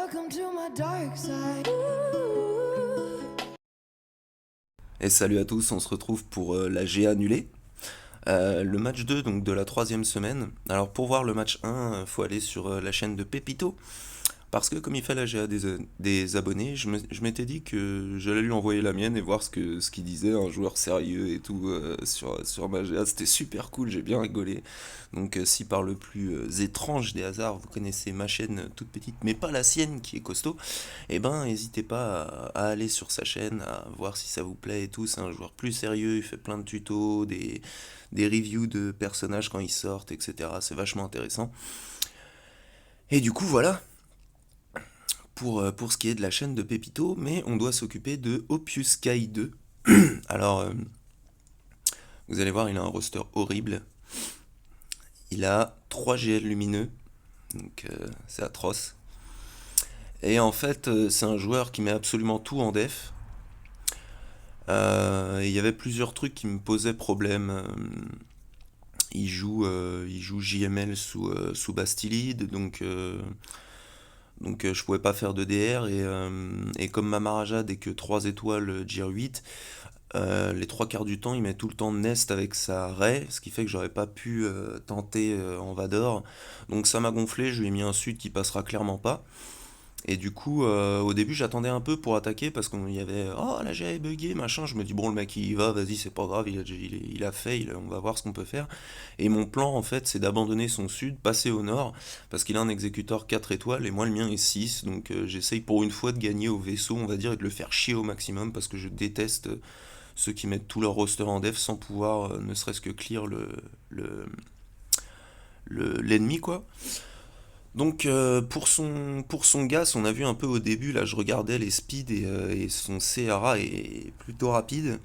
Welcome to my dark side. Et salut à tous, on se retrouve pour la GA annulée. Le match 2 donc de la troisième semaine. Alors pour voir le match 1, faut aller sur la chaîne de Pépito. Parce que comme il fait la GA des abonnés, je m'étais dit que j'allais lui envoyer la mienne et voir ce qu'il disait, un joueur sérieux et tout sur ma GA. C'était super cool, j'ai bien rigolé. Donc si par le plus étrange des hasards, vous connaissez ma chaîne toute petite, mais pas la sienne qui est costaud, eh ben n'hésitez pas à aller sur sa chaîne, à voir si ça vous plaît et tout. C'est un joueur plus sérieux, il fait plein de tutos, des reviews de personnages quand ils sortent, etc. C'est vachement intéressant. Et du coup voilà, pour ce qui est de la chaîne de Pépito, mais on doit s'occuper de Opus Sky 2. Alors, vous allez voir, il a un roster horrible. Il a 3 GL lumineux, donc c'est atroce. Et en fait, c'est un joueur qui met absolument tout en def. Il y avait plusieurs trucs qui me posaient problème. Il joue JML sous Bastillide, donc je pouvais pas faire de DR et comme ma Maharaja dès que 3 étoiles Gear 8, les trois quarts du temps il met tout le temps Nest avec sa Ray, ce qui fait que j'aurais pas pu tenter en Vador. Donc ça m'a gonflé, je lui ai mis un sud qui passera clairement pas. Et du coup, au début, j'attendais un peu pour attaquer parce qu'il y avait oh là j'ai bugué machin. Je me dis bon le mec il y va, vas-y c'est pas grave, il a fail, on va voir ce qu'on peut faire. Et mon plan en fait c'est d'abandonner son sud, passer au nord parce qu'il a un exécuteur 4 étoiles et moi le mien est 6. Donc j'essaye pour une fois de gagner au vaisseau on va dire et de le faire chier au maximum parce que je déteste ceux qui mettent tout leur roster en def sans pouvoir ne serait-ce que clear le, l'ennemi quoi. Donc pour son gas, on a vu un peu au début, là je regardais les speeds et son CRA est plutôt rapide.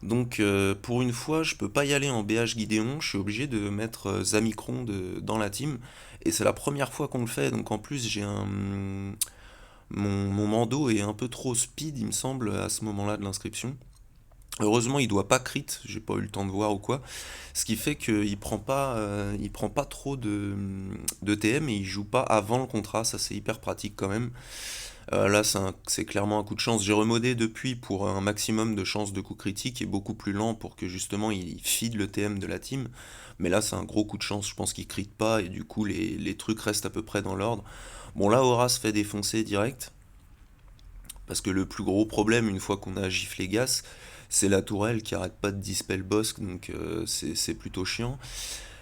Donc pour une fois, je peux pas y aller en BH Gideon, je suis obligé de mettre Zamicron dans la team. Et c'est la première fois qu'on le fait, donc en plus j'ai un... Mon Mando est un peu trop speed, il me semble, à ce moment-là de l'inscription. Heureusement, il doit pas crit, j'ai pas eu le temps de voir ou quoi. Ce qui fait il prend pas trop de TM et il joue pas avant le contrat, ça c'est hyper pratique quand même. Là, c'est clairement un coup de chance. J'ai remodé depuis pour un maximum de chances de coup critique et beaucoup plus lent pour que justement il feed le TM de la team. Mais là, c'est un gros coup de chance, je pense qu'il crit pas et du coup les trucs restent à peu près dans l'ordre. Bon, là, Aura se fait défoncer direct. Parce que le plus gros problème, une fois qu'on a giflé Gas, c'est la tourelle qui arrête pas de dispel Bosque, donc c'est plutôt chiant.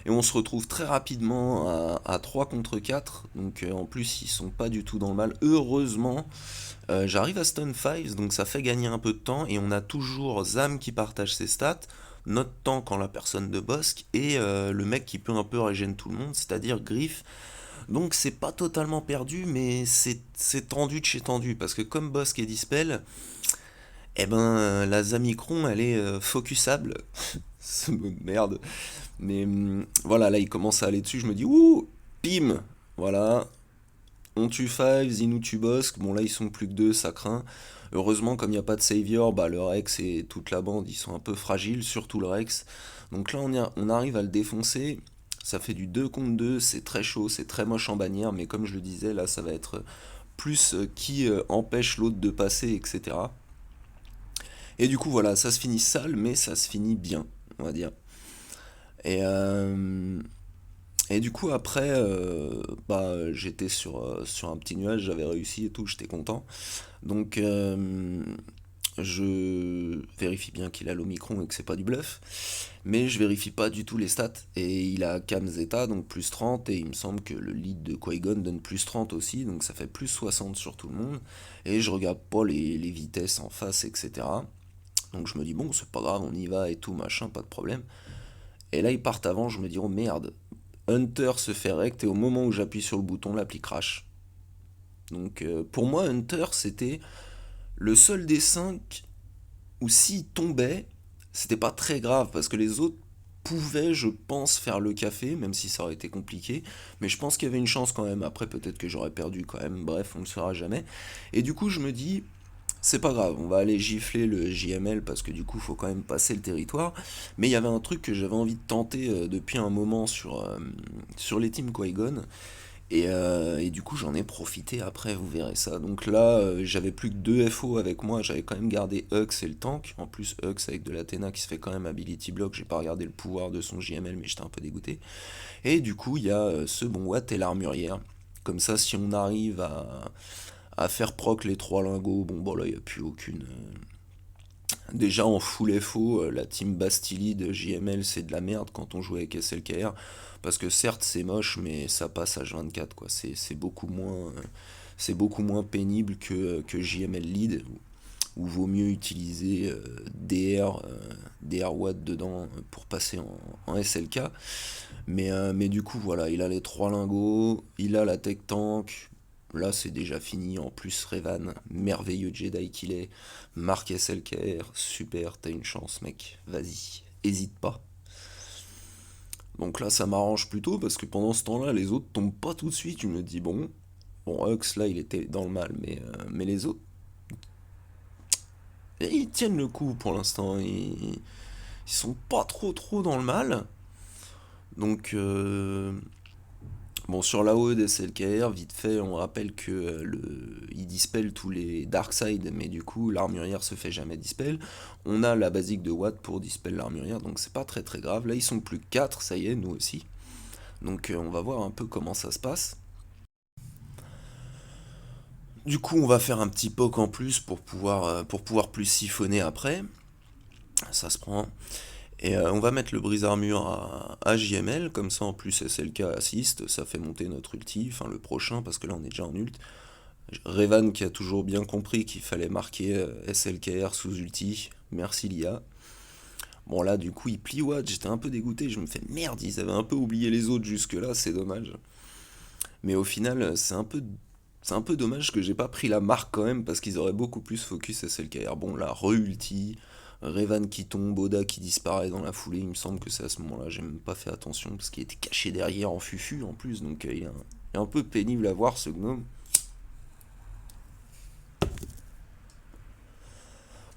Et on se retrouve très rapidement à 3 contre 4, donc en plus ils sont pas du tout dans le mal. Heureusement, j'arrive à stun 5, donc ça fait gagner un peu de temps, et on a toujours Zam qui partage ses stats, notre temps quand la personne de Bosque, et le mec qui peut un peu régénérer tout le monde, c'est-à-dire Griff. Donc c'est pas totalement perdu, mais c'est tendu de chez tendu, parce que comme Bosque est dispel, eh ben la Zamicron elle est focusable. Ce mot de merde. Mais voilà, là il commence à aller dessus, je me dis ouh, pim, voilà, on tue Fives, ils nous tuent Bosque, bon là ils sont plus que deux, ça craint. Heureusement comme il n'y a pas de Savior, bah le Rex et toute la bande ils sont un peu fragiles, surtout le Rex. Donc là on arrive à le défoncer, ça fait du 2 contre 2, c'est très chaud, c'est très moche en bannière, mais comme je le disais, là ça va être plus qui empêche l'autre de passer, etc. Et du coup voilà, ça se finit sale, mais ça se finit bien, on va dire. Et, euh, Et du coup, après, bah, j'étais sur un petit nuage, j'avais réussi et tout, j'étais content. Donc, je vérifie bien qu'il a l'Omicron et que c'est pas du bluff. Mais je vérifie pas du tout les stats. Et il a Cam Zeta, donc plus 30. Et il me semble que le lead de Qui-Gon donne plus 30 aussi. Donc ça fait plus 60 sur tout le monde. Et je regarde pas les vitesses en face, etc. Donc je me dis, bon, c'est pas grave, on y va et tout, machin, pas de problème. Et là, ils partent avant, je me dis, oh merde, Hunter se fait rect et au moment où j'appuie sur le bouton, l'appli crash. Donc pour moi, Hunter, c'était le seul des 5 où s'il tombait, c'était pas très grave parce que les autres pouvaient, je pense, faire le café, même si ça aurait été compliqué. Mais je pense qu'il y avait une chance quand même. Après, peut-être que j'aurais perdu quand même. Bref, on ne le saura jamais. Et du coup, je me dis, c'est pas grave, on va aller gifler le JML parce que du coup, faut quand même passer le territoire. Mais il y avait un truc que j'avais envie de tenter depuis un moment sur les teams Qui-Gon. Et du coup, j'en ai profité après, vous verrez ça. Donc là, j'avais plus que deux FO avec moi. J'avais quand même gardé Hux et le tank. En plus, Hux avec de l'Athéna qui se fait quand même ability block. J'ai pas regardé le pouvoir de son JML, mais j'étais un peu dégoûté. Et du coup, il y a ce bon Watt et l'armurière. Comme ça, si on arrive à faire proc les trois lingots, bon, bon là, il n'y a plus aucune. Déjà en full FO, la team Bastili de JML, c'est de la merde quand on joue avec SLKR. Parce que certes, c'est moche, mais ça passe H24, quoi. C'est beaucoup moins pénible que JML Lead, où vaut mieux utiliser DR Watt dedans pour passer en SLK. Mais du coup, voilà, il a les trois lingots, il a la tech tank. Là, c'est déjà fini. En plus, Revan, merveilleux Jedi qu'il est. Marc SLKR, super, t'as une chance, mec. Vas-y, hésite pas. Donc là, ça m'arrange plutôt parce que pendant ce temps-là, les autres tombent pas tout de suite. Je me dis, bon, Hux, là, il était dans le mal, mais les autres, ils tiennent le coup pour l'instant. Ils sont pas trop dans le mal. Donc, bon, sur la l'AOE des SLKR, vite fait, on rappelle que il dispel tous les Darkside, mais du coup, l'armurière se fait jamais dispel. On a la basique de Watt pour dispel l'armurière, donc c'est pas très grave. Là, ils sont plus que 4, ça y est, nous aussi. Donc, on va voir un peu comment ça se passe. Du coup, on va faire un petit poke en plus pour pouvoir plus siphonner après. Ça se prend. Et on va mettre le brise-armure à JML, comme ça en plus SLK assiste, ça fait monter notre ulti, enfin le prochain, parce que là on est déjà en ult. Revan qui a toujours bien compris qu'il fallait marquer SLKR sous ulti, merci l'IA. Bon là du coup il plie Watt, j'étais un peu dégoûté, je me fais merde, ils avaient un peu oublié les autres jusque là, c'est dommage. Mais au final c'est un peu dommage que j'ai pas pris la marque quand même, parce qu'ils auraient beaucoup plus focus SLKR. Bon là, re-ulti, Revan qui tombe, Oda qui disparaît dans la foulée, il me semble que c'est à ce moment-là, j'ai même pas fait attention, parce qu'il était caché derrière en fufu en plus, donc il est un peu pénible à voir ce gnome.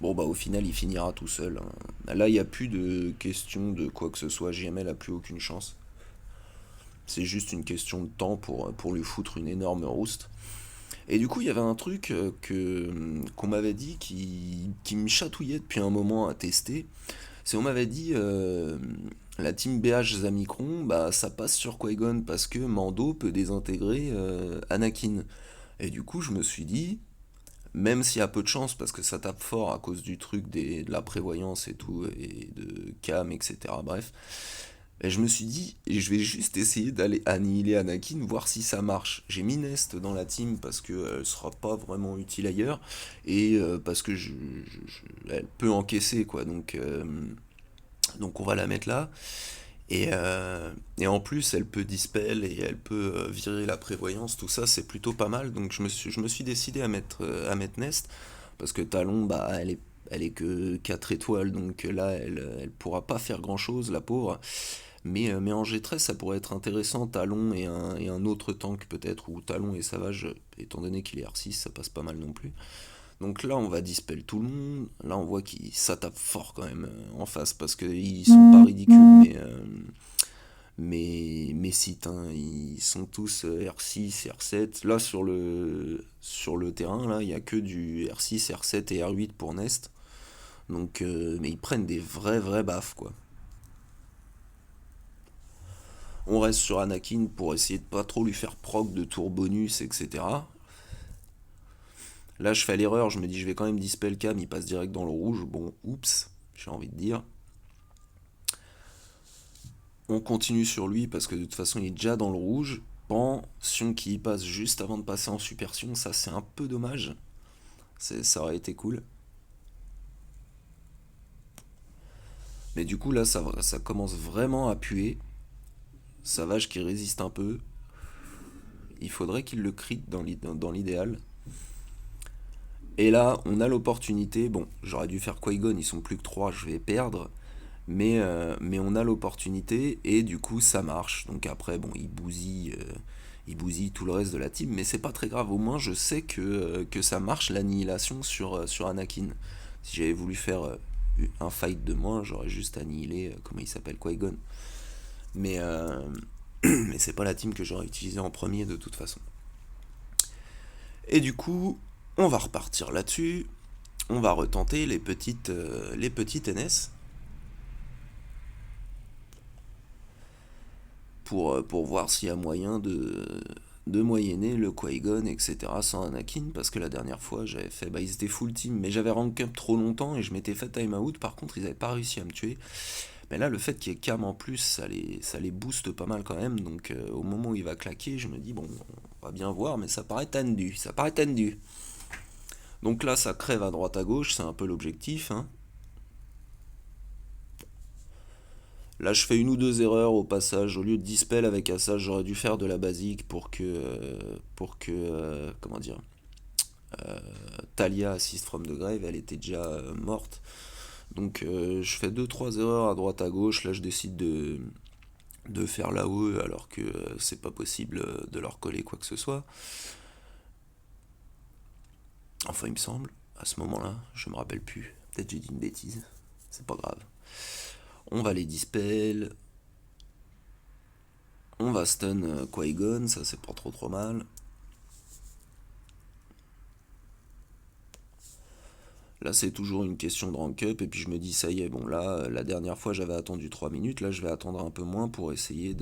Bon bah au final il finira tout seul, hein. Là il n'y a plus de question de quoi que ce soit, JML a plus aucune chance. C'est juste une question de temps pour lui foutre une énorme rouste. Et du coup, il y avait un truc qu'on m'avait dit qui me chatouillait depuis un moment à tester. C'est on m'avait dit la team BH Zamicron, bah ça passe sur Qui-Gon parce que Mando peut désintégrer Anakin. Et du coup, je me suis dit, même s'il y a peu de chance parce que ça tape fort à cause du truc de la prévoyance et tout, et de Cam, etc. Bref. Et je me suis dit, je vais juste essayer d'aller annihiler Anakin, voir si ça marche. J'ai mis Nest dans la team parce qu'elle sera pas vraiment utile ailleurs, et parce que elle peut encaisser, quoi. Donc on va la mettre là. Et en plus, elle peut dispel et elle peut virer la prévoyance, tout ça, c'est plutôt pas mal. Donc je me suis décidé à mettre Nest, parce que Talon, bah, elle est que 4 étoiles, donc là, elle pourra pas faire grand-chose, la pauvre. Mais en G13, ça pourrait être intéressant, Talon et un autre tank peut-être, ou Talon et Savage, étant donné qu'il est R6, ça passe pas mal non plus. Donc là, on va dispel tout le monde. Là, on voit qu'ils ça tape fort quand même en face, parce qu'ils sont pas ridicules, mais si, hein, ils sont tous R6, R7. Là, sur le terrain, là, il y a que du R6, R7 et R8 pour Nest. Donc, mais ils prennent des vrais baffes, quoi. On reste sur Anakin pour essayer de pas trop lui faire proc de tour bonus, etc. Là, je fais l'erreur, je me dis je vais quand même dispel cam, il passe direct dans le rouge. Bon, oups, j'ai envie de dire. On continue sur lui parce que de toute façon, il est déjà dans le rouge. Pension qui passe juste avant de passer en supersion, ça c'est un peu dommage. Ça aurait été cool. Mais du coup, là, ça commence vraiment à puer. Savage qui résiste un peu. Il faudrait qu'il le crit dans l'idéal. Et là, on a l'opportunité. Bon, j'aurais dû faire Qui-Gon, ils sont plus que 3, je vais perdre. Mais on a l'opportunité et du coup, ça marche. Donc après, bon, il bousille tout le reste de la team. Mais c'est pas très grave. Au moins, je sais que ça marche l'annihilation sur Anakin. Si j'avais voulu faire un fight de moins, j'aurais juste annihilé, comment il s'appelle, Qui-Gon. Mais, mais c'est pas la team que j'aurais utilisée en premier de toute façon. Et du coup, on va repartir là-dessus. On va retenter les petites NS pour voir s'il y a moyen de moyenner le Qui-Gon, etc. sans Anakin, parce que la dernière fois j'avais fait, bah ils étaient full team, mais j'avais rank up trop longtemps et je m'étais fait time out, par contre ils avaient pas réussi à me tuer. Mais là le fait qu'il y ait Cam en plus, ça les booste pas mal quand même, donc au moment où il va claquer, je me dis bon, on va bien voir, mais ça paraît tendu, ça paraît tendu. Donc là ça crève à droite à gauche, c'est un peu l'objectif, hein. Là, je fais une ou deux erreurs au passage. Au lieu de dispel avec Assage, j'aurais dû faire de la basique comment dire, Talia assist from the grave. Elle était déjà morte. Donc, je fais deux trois erreurs à droite à gauche. Là, je décide de faire l'AOE alors que c'est pas possible de leur coller quoi que ce soit. Enfin, il me semble. À ce moment-là, je me rappelle plus. Peut-être j'ai dit une bêtise. C'est pas grave. On va les dispel. On va stun Qui-Gon, ça c'est pas trop mal. Là c'est toujours une question de rank up et puis je me dis ça y est, bon là la dernière fois j'avais attendu 3 minutes, là je vais attendre un peu moins pour essayer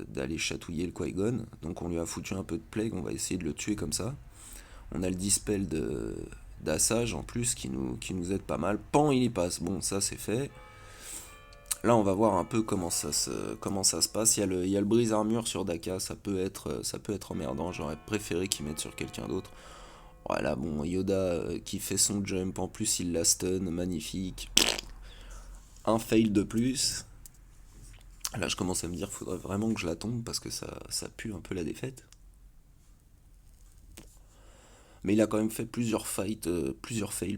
d'aller chatouiller le Qui-Gon. Donc on lui a foutu un peu de plague, on va essayer de le tuer comme ça. On a le dispel d'Assage en plus qui nous aide pas mal. Pan il y passe, bon ça c'est fait. Là, on va voir un peu comment ça se passe. Il y a le brise-armure sur Daka, ça peut être emmerdant. J'aurais préféré qu'il mette sur quelqu'un d'autre. Voilà, bon, Yoda qui fait son jump, en plus il la stun, magnifique. Un fail de plus. Là, je commence à me dire, faudrait vraiment que je la tombe parce que ça pue un peu la défaite. Mais il a quand même fait plusieurs fails,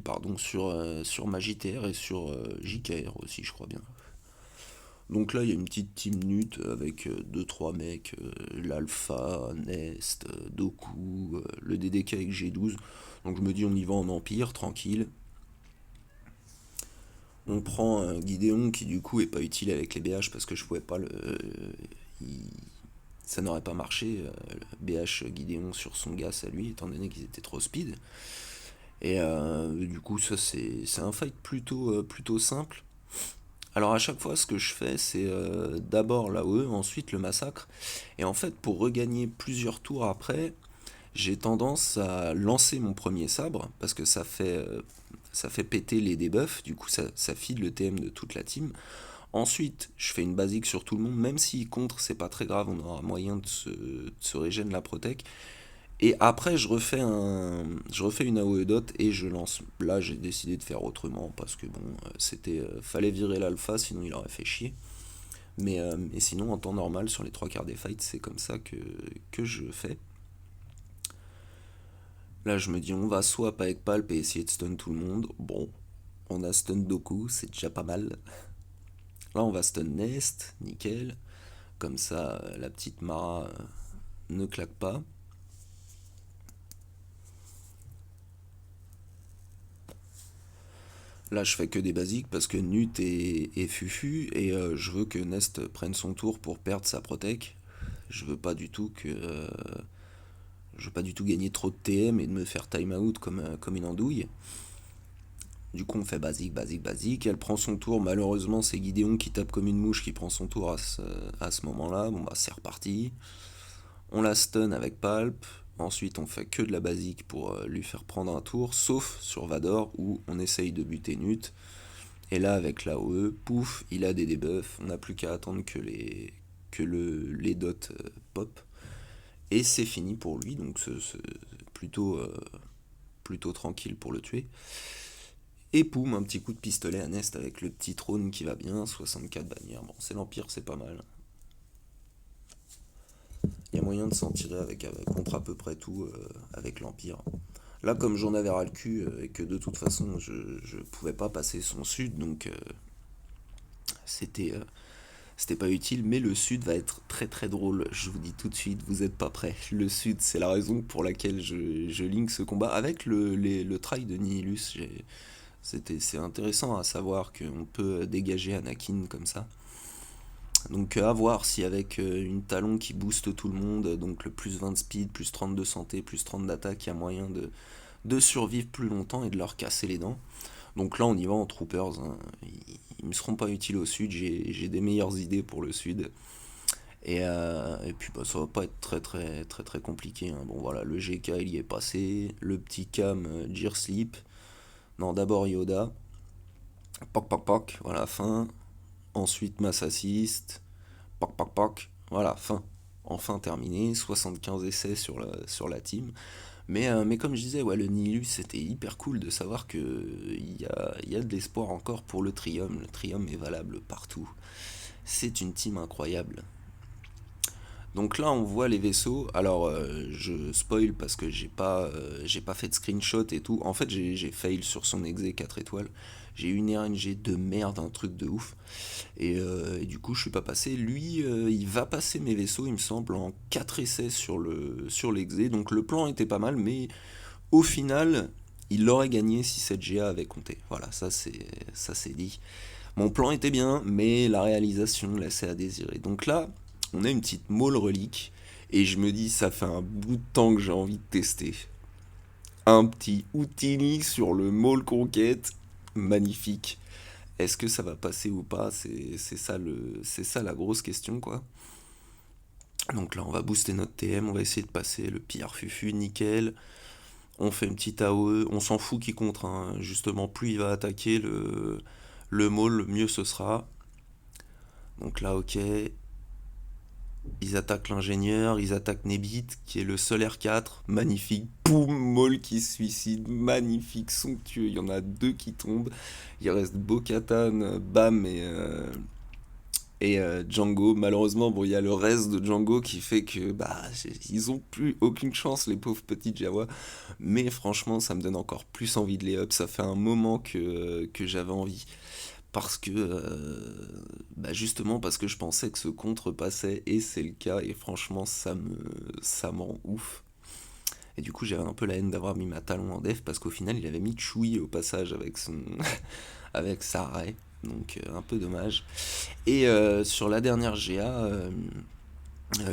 pardon, sur Magiter et sur JKR aussi, je crois bien. Donc là, il y a une petite team nut avec deux trois mecs, l'Alpha, Nest, Doku, le DDK avec G12. Donc je me dis, on y va en Empire, tranquille. On prend un Gideon qui du coup est pas utile avec les BH parce que je pouvais pas il- ça n'aurait pas marché, BH Gideon sur son gas à lui, étant donné qu'ils étaient trop speed. Et du coup, ça c'est un fight plutôt simple. Alors à chaque fois, ce que je fais, c'est d'abord l'AOE, ensuite le massacre. Et en fait, pour regagner plusieurs tours après, j'ai tendance à lancer mon premier sabre, parce que ça fait péter les debuffs, du coup ça file le TM de toute la team. Ensuite, je fais une basique sur tout le monde, même s'il contre, c'est pas très grave, on aura moyen de se régène la protec. Et après, je refais une AOE dot et je lance. Là, j'ai décidé de faire autrement parce que bon, fallait virer l'alpha, sinon il aurait fait chier. Mais sinon, en temps normal, sur les trois quarts des fights, c'est comme ça que je fais. Là, je me dis, on va swap avec Palp et essayer de stun tout le monde. Bon, on a stun Doku, c'est déjà pas mal. Là, on va stun Nest, nickel. Comme ça, la petite Mara ne claque pas. Là, je fais que des basiques parce que Nut est Fufu et je veux que Nest prenne son tour pour perdre sa protec. Je veux pas du tout que. Je veux pas du tout gagner trop de TM et de me faire time out comme une andouille. Du coup, on fait basique. Elle prend son tour. Malheureusement, c'est Gideon qui tape comme une mouche qui prend son tour à ce moment-là. Bon, bah, c'est reparti. On la stun avec Palp. Ensuite, on fait que de la basique pour lui faire prendre un tour, sauf sur Vador où on essaye de buter Nut. Et là, avec l'AOE, pouf, il a des debuffs. On n'a plus qu'à attendre les dots pop. Et c'est fini pour lui, donc c'est plutôt tranquille pour le tuer. Et poum, un petit coup de pistolet à Nest avec le petit trône qui va bien, 64 bannières. Bon, c'est l'Empire, c'est pas mal. Il y a moyen de s'en tirer contre à peu près tout avec l'Empire. Là, comme j'en avais ras le cul et que de toute façon je pouvais pas passer son sud, donc c'était c'était pas utile. Mais le sud va être très drôle. Je vous dis tout de suite, vous êtes pas prêts. Le sud, c'est la raison pour laquelle je link ce combat avec le try de Nihilus. C'est intéressant à savoir qu'on peut dégager Anakin comme ça. Donc à voir si avec une talon qui booste tout le monde, donc le plus 20 de speed, plus 30 de santé, plus 30 d'attaque, il y a moyen de survivre plus longtemps et de leur casser les dents. Donc là on y va en troopers, hein. Ils me seront pas utiles au sud, j'ai des meilleures idées pour le sud. Et puis bah, ça va pas être très compliqué, hein. Bon voilà, le GK il y est passé, le petit Cam Gear Sleep, non d'abord Yoda, poc poc poc, voilà fin, ensuite Mass Assist, poc poc poc, voilà fin. Enfin terminé, 75 essais sur la team. Mais comme je disais, ouais, le Nihilus, c'était hyper cool de savoir que il y a de l'espoir encore pour le Trium. Le Trium est valable partout. C'est une team incroyable. Donc là, on voit les vaisseaux. Alors, je spoil parce que j'ai pas fait de screenshot et tout. En fait, j'ai fail sur son exé 4 étoiles. J'ai eu une RNG de merde, un truc de ouf. Et du coup, je suis pas passé. Lui, il va passer mes vaisseaux, il me semble, en 4 essais sur l'exé. Donc le plan était pas mal, mais au final, il aurait gagné si cette GA avait compté. Voilà, ça c'est dit. Mon plan était bien, mais la réalisation laissait à désirer. Donc là, on a une petite Maul relique, et je me dis, ça fait un bout de temps que j'ai envie de tester. Un petit Houdini sur le Maul conquête, magnifique. Est-ce que ça va passer ou pas? C'est ça la grosse question, quoi. Donc là, on va booster notre TM, on va essayer de passer le pire fufu, nickel. On fait une petite AOE, on s'en fout qui contre, hein. Justement, plus il va attaquer le Maul, mieux ce sera. Donc là, ok, ils attaquent l'ingénieur, ils attaquent Nebit, qui est le seul R4, magnifique, boum, Maul qui se suicide, magnifique, somptueux, il y en a deux qui tombent, il reste Bo-Katan, Bam et Django. Malheureusement, bon, il y a le reste de Django qui fait que bah, ils ont plus aucune chance, les pauvres petits Jawa. Mais franchement, ça me donne encore plus envie de les up. Ça fait un moment que j'avais envie. Parce que, bah justement, parce que je pensais que ce contre passait, et c'est le cas, et franchement, ça me rend ouf. Et du coup, j'avais un peu la haine d'avoir mis ma talon en def, parce qu'au final, il avait mis Chui au passage avec avec sa raie. Donc, un peu dommage. Et sur la dernière GA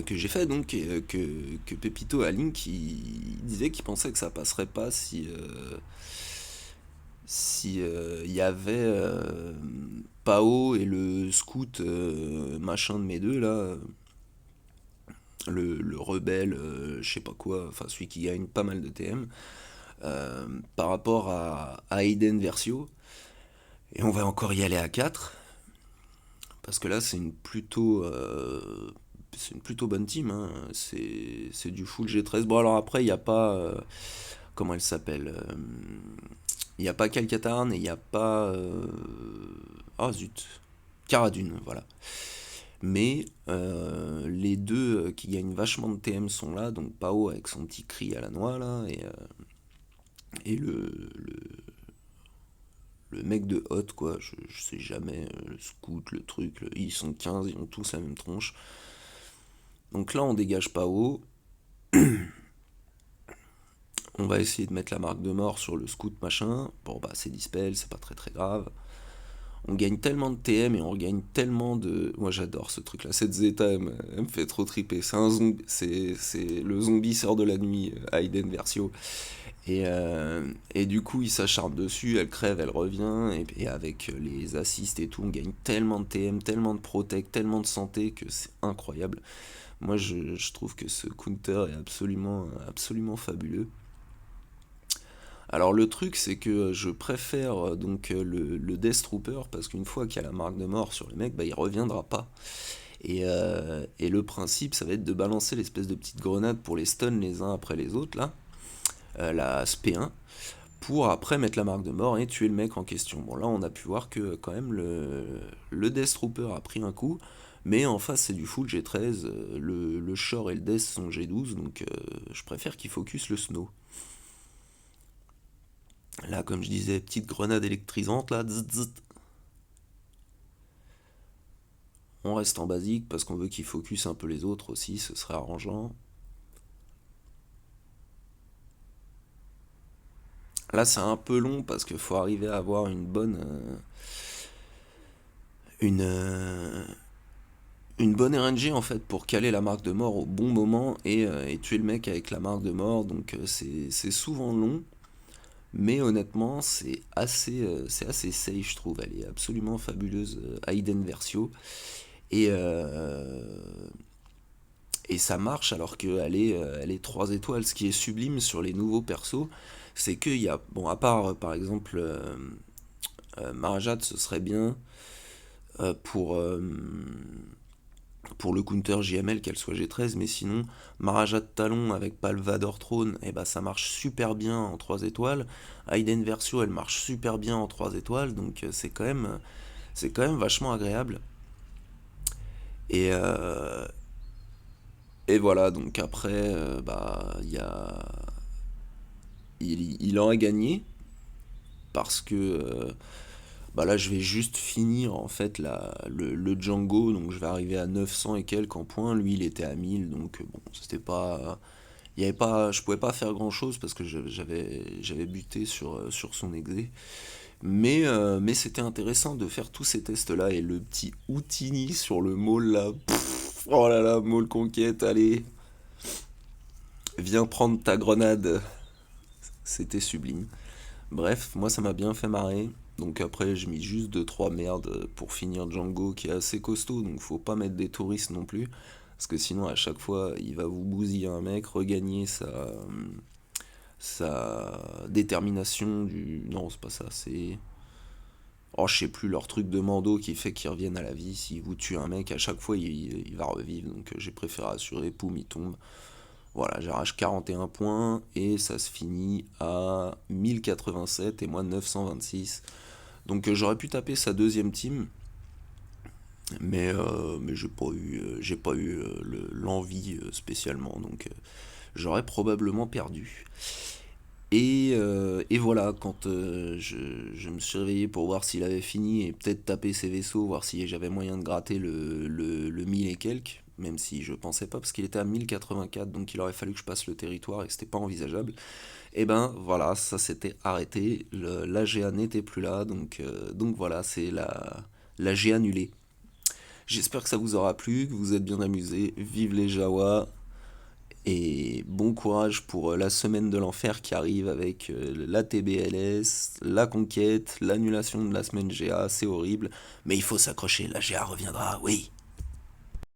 que j'ai fait, donc, que Pepito à Link, il disait qu'il pensait que ça passerait pas si il y avait Pao et le scout machin de mes deux là, le rebelle, je sais pas quoi, enfin celui qui gagne pas mal de TM, par rapport à Aiden Versio. Et on va encore y aller à 4 parce que là c'est une plutôt bonne team, hein. C'est du full G13. Bon alors après il n'y a pas comment elle s'appelle, il n'y a pas Calcatarn et il n'y a pas ah zut, Cara Dune, voilà. Mais les deux qui gagnent vachement de TM sont là, donc Pao avec son petit cri à la noix là, et le mec de Hot quoi, je sais jamais, le scout, le truc, ils sont 15, ils ont tous la même tronche. Donc là on dégage Pao, on va essayer de mettre la marque de mort sur le scout machin, bon bah c'est dispel, c'est pas très grave. On gagne tellement de TM et on gagne tellement de. Moi j'adore ce truc là. Cette Zeta elle me fait trop triper. C'est un zombie. C'est le zombie sort de la nuit, Aiden Versio. Et du coup il s'acharne dessus, elle crève, elle revient. Et avec les assists et tout, on gagne tellement de TM, tellement de protect, tellement de santé que c'est incroyable. Moi je trouve que ce counter est absolument fabuleux. Alors le truc c'est que je préfère donc le Death Trooper parce qu'une fois qu'il y a la marque de mort sur le mec, bah il reviendra pas. Et le principe ça va être de balancer l'espèce de petite grenade pour les stun les uns après les autres là, la SP1, pour après mettre la marque de mort et tuer le mec en question. Bon là on a pu voir que quand même le Death Trooper a pris un coup, mais en face c'est du full G13, le Shore et le Death sont G12, donc je préfère qu'il focus le Snow. Là, comme je disais, petite grenade électrisante, là, zzz, zzz. On reste en basique parce qu'on veut qu'il focus un peu les autres aussi, ce serait arrangeant. Là, c'est un peu long parce qu'il faut arriver à avoir une bonne. Une. une bonne RNG en fait pour caler la marque de mort au bon moment et tuer le mec avec la marque de mort. Donc c'est souvent long, mais honnêtement c'est assez safe je trouve. Elle est absolument fabuleuse, Aiden Versio. Et, et ça marche alors elle est 3 étoiles. Ce qui est sublime sur les nouveaux persos, c'est qu'il y a, bon à part par exemple Marajat ce serait bien euh, pour, euh, pour le counter JML qu'elle soit G13, mais sinon, Marajat Talon avec Palvador Throne, eh ben, ça marche super bien en 3 étoiles. Aiden Versio, elle marche super bien en 3 étoiles, donc c'est quand même vachement agréable. Et, euh, et voilà, donc après, bah, il en a gagné, parce que bah là, je vais juste finir en fait le Django, donc je vais arriver à 900 et quelques en points. Lui, il était à 1000, donc bon, c'était pas. Il y avait pas, je pouvais pas faire grand chose parce que j'avais buté sur son exé. Mais c'était intéressant de faire tous ces tests-là et le petit Houdini sur le mall là. Pff, oh là là, mall conquête, allez, viens prendre ta grenade. C'était sublime. Bref, moi ça m'a bien fait marrer. Donc après, j'ai mis juste deux trois merdes pour finir Django qui est assez costaud, donc faut pas mettre des touristes non plus. Parce que sinon, à chaque fois, il va vous bousiller un mec, regagner sa détermination du. Non, c'est pas ça, c'est. Oh, je sais plus, leur truc de Mando qui fait qu'ils reviennent à la vie. S'il vous tue un mec, à chaque fois, il va revivre. Donc j'ai préféré assurer, poum, il tombe. Voilà, j'arrache 41 points et ça se finit à 1087 et moi 926. Donc j'aurais pu taper sa deuxième team, mais j'ai pas eu l'envie spécialement, donc j'aurais probablement perdu. Et voilà, quand je me suis réveillé pour voir s'il avait fini et peut-être taper ses vaisseaux, voir si j'avais moyen de gratter le 1000 et quelques, même si je pensais pas, parce qu'il était à 1084, donc il aurait fallu que je passe le territoire et que c'était pas envisageable. Et ben voilà, ça s'était arrêté, la GA n'était plus là, donc voilà, c'est la GA annulée. J'espère que ça vous aura plu, que vous vous êtes bien amusés. Vive les Jawa et bon courage pour la semaine de l'enfer qui arrive avec la TBLS, la conquête, l'annulation de la semaine GA, c'est horrible. Mais il faut s'accrocher, la GA reviendra, oui.